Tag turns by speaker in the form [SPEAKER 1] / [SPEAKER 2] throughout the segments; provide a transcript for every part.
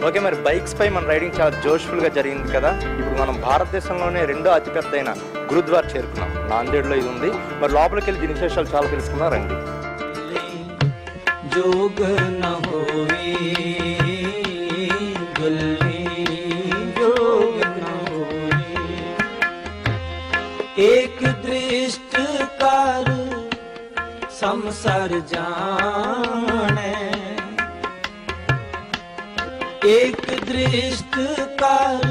[SPEAKER 1] Okay, మరి bikes పై మన riding చాలా జోష్ఫుల్ గా జరిగింది కదా. ఇప్పుడు మనం భారతదేశంలోనే రెండో అతిపెద్దైన గురుద్వారా చేరుకున్నాం. నాందేడ్లో ఇది ఉంది. మరి లోపలికి వెళ్ళి దీని విశేషాలు చాలా తెలుసుకుందాం రండి.
[SPEAKER 2] एक दृष्ट कर संसार जाने, एक दृष्ट कर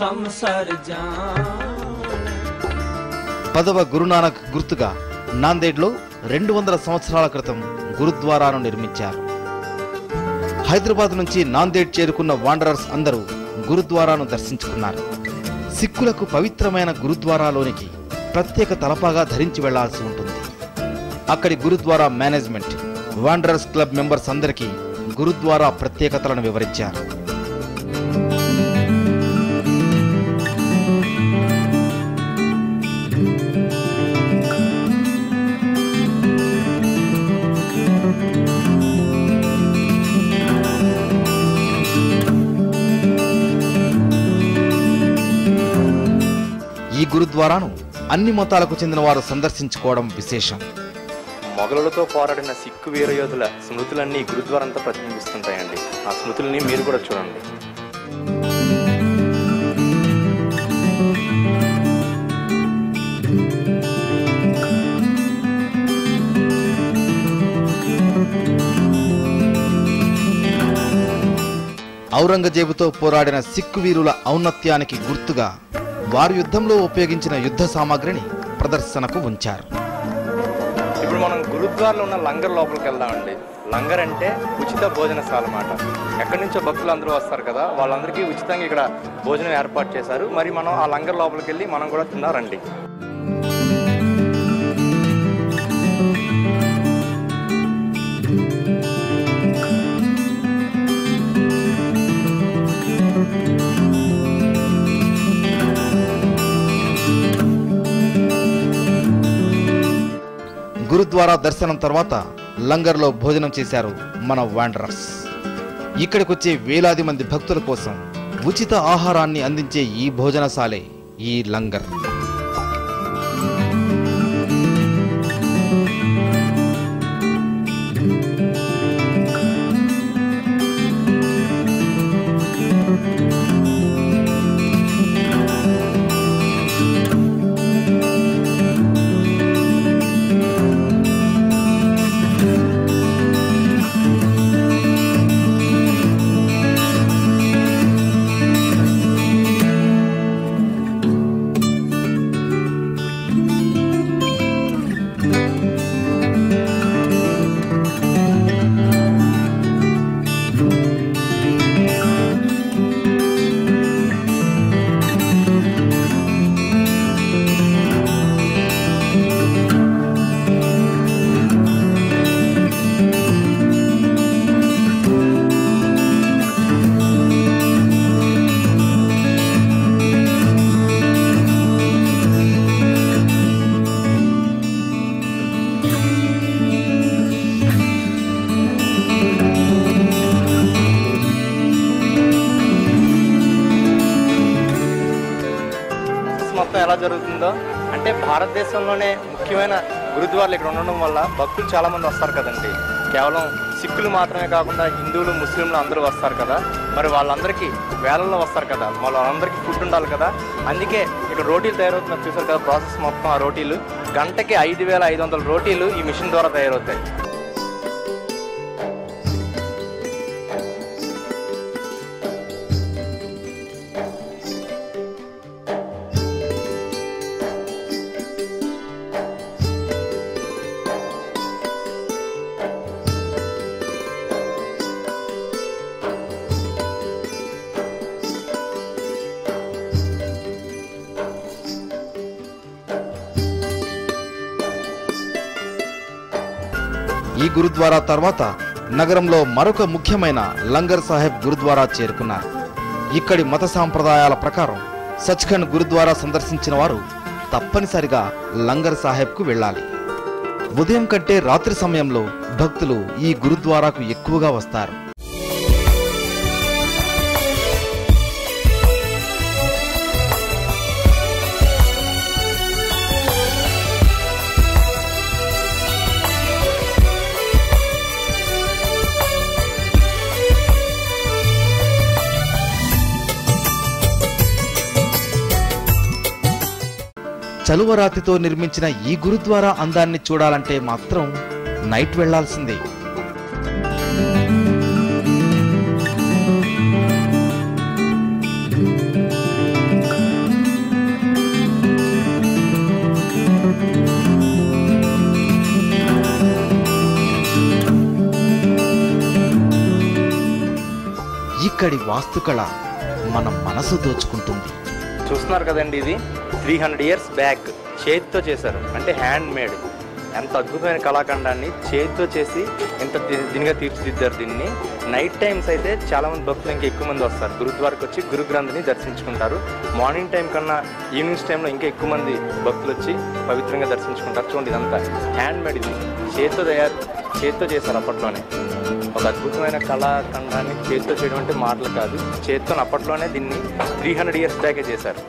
[SPEAKER 2] संसार जाने.
[SPEAKER 3] 10వ గురునానక్ గుర్తుగా నాందేడ్లో 200 సంవత్సరాల క్రితం గురుద్వారాను నిర్మించారు. హైదరాబాద్ నుంచి నాందేడ్ చేరుకున్న వాండరర్స్ అందరూ గురుద్వారాను దర్శించుకున్నారు. సిక్కులకు పవిత్రమైన గురుద్వారాలోనికి ప్రత్యేక తలపాగా ధరించి వెళ్లాల్సి ఉంటుంది. అక్కడి gurdwara management Wanderers club members అందరికీ గురుద్వారా ప్రత్యేకతలను వివరించారు. ఈ గురుద్వారాను అన్ని మతాలకు చెందిన వారు సందర్శించుకోవడం విశేషం.
[SPEAKER 1] మొఘలులతో పోరాడిన సిక్కు వీరయోధుల స్మృతులన్నీ గురుద్వారంతో ప్రతిబింబిస్తుంటాయండి. ఆ స్మృతుల్ని మీరు కూడా చూడండి.
[SPEAKER 3] ఔరంగజేబుతో పోరాడిన సిక్కు వీరుల ఔన్నత్యానికి గుర్తుగా వారు యుద్ధంలో ఉపయోగించిన యుద్ధ సామాగ్రిని ప్రదర్శనకు ఉంచారు.
[SPEAKER 1] ఇప్పుడు మనం గురుద్వారాలో ఉన్న లంగర్ లోపలికి వెళ్దామండి. లంగర్ అంటే ఉచిత భోజనశాల అన్నమాట. ఎక్కడి నుంచో భక్తులు అందరూ వస్తారు కదా, వాళ్ళందరికీ ఉచితంగా ఇక్కడ భోజనం ఏర్పాటు చేశారు. మరి మనం ఆ లంగర్ లోపలికి వెళ్ళి మనం కూడా తిన్నారండి.
[SPEAKER 3] గురుద్వారా దర్శనం తర్వాత లంగర్లో భోజనం చేశారు మన వాండరర్స్. ఇక్కడికొచ్చే వేలాది మంది భక్తుల కోసం ఉచిత ఆహారాన్ని అందించే ఈ భోజనశాలే ఈ లంగర్.
[SPEAKER 1] ఎలా జరుగుతుందో అంటే భారతదేశంలోనే ముఖ్యమైన గురుద్వారాలు ఇక్కడ ఉండడం వల్ల భక్తులు చాలా మంది వస్తారు కదండి. కేవలం సిక్కులు మాత్రమే కాకుండా హిందువులు, ముస్లింలు అందరూ వస్తారు కదా. మరి వాళ్ళందరికీ వేలల్లో వస్తారు కదా, వాళ్ళందరికీ ఫుడ్ ఉండాలి కదా. అందుకే ఇక్కడ రోటీలు తయారవుతున్నారు చూసారు కదా. ప్రాసెస్ మొత్తం ఆ రోటీలు గంటకి 5500 రోటీలు ఈ మిషన్ ద్వారా తయారవుతాయి.
[SPEAKER 3] ఈ గురుద్వారా తర్వాత నగరంలో మరొక ముఖ్యమైన లంగర్ సాహెబ్ గురుద్వారా చేరుకున్నారు. ఇక్కడి మత సాంప్రదాయాల ప్రకారం సచ్ఖండ్ గురుద్వారా సందర్శించిన వారు తప్పనిసరిగా లంగర్ సాహెబ్కు వెళ్ళాలి. ఉదయం కంటే రాత్రి సమయంలో భక్తులు ఈ గురుద్వారాకు ఎక్కువగా వస్తారు. చలువరాతితో నిర్మించిన ఈ గురుద్వారా అందాన్ని చూడాలంటే మాత్రం నైట్ వెళ్లాల్సిందే. ఇక్కడి వాస్తుకళ మన మనసు దోచుకుంటుంది.
[SPEAKER 1] చూస్తున్నారు కదండి, ఇది 300 years బ్యాక్ చేతితో చేశారు, అంటే హ్యాండ్ మేడ్. ఎంత అద్భుతమైన కళాఖండాన్ని చేతితో చేసి ఎంత దీనిగా తీర్చిదిద్దారు దీన్ని. నైట్ టైమ్స్ అయితే చాలామంది భక్తులు ఇంకా ఎక్కువ మంది వస్తారు, గురుద్వారకు వచ్చి గురు గ్రంథిని దర్శించుకుంటారు. మార్నింగ్ టైం కన్నా ఈవినింగ్స్ టైంలో ఇంకా ఎక్కువ మంది భక్తులు వచ్చి పవిత్రంగా దర్శించుకుంటారు. చూడండి, ఇదంతా హ్యాండ్ మేడ్, ఇది చేతితో చేశారు అప్పట్లోనే. ఒక అద్భుతమైన కళాఖండాన్ని చేతితో చేయడం అంటే మాటలు కాదు, చేతితో అప్పట్లోనే దీన్ని 300 years బ్యాకే చేశారు.